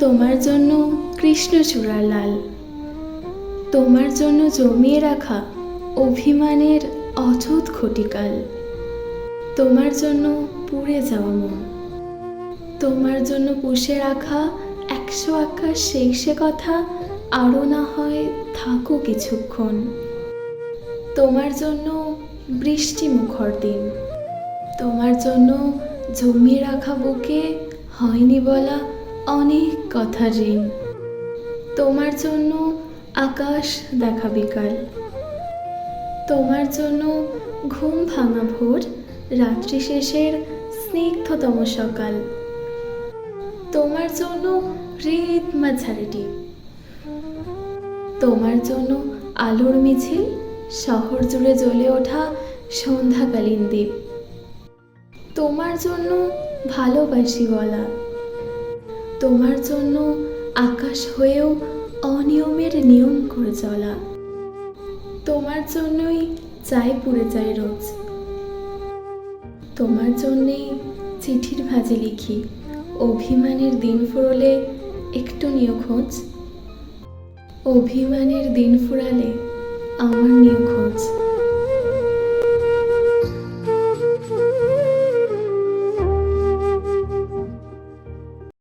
তোমার জন্য কৃষ্ণচূড়ার লাল, তোমার জন্য জমিয়ে রাখা অভিমানের অযুত ঘটিকাল, তোমার জন্য পুড়ে যাওয়া মন, তোমার জন্য পুষে রাখা 100 আকাশ সে কথা আরও না হয় থাকো কিছুক্ষণ, তোমার জন্য বৃষ্টি মুখর দিন, তোমার জন্য জমিয়ে রাখা বুকে হয়নি বলা অনেক কথা ঋণ, তোমার জন্য আকাশ দেখা বিকাল, তোমার জন্য ঘুম ভাঙা ভোর, রাত্রি শেষের স্নিগ্ধতম সকাল, তোমার জন্য হৃদ মাঝারি দ্বীপ, তোমার জন্য আলোর মিছিল, শহর জুড়ে জ্বলে ওঠা সন্ধ্যাকালীন দ্বীপ, তোমার জন্য ভালোবাসি বলা, তোমার জন্য আকাশ হয়েও অনিয়মের নিয়ম করে চলা, তোমার জন্যই চাই পুড়ে যায় রোজ, তোমার জন্যেই চিঠির ভাঁজে লিখি অভিমানের দিন ফুরলে একটু নিও খোঁজ, অভিমানের দিন ফুরালে আমার নিও খোঁজ।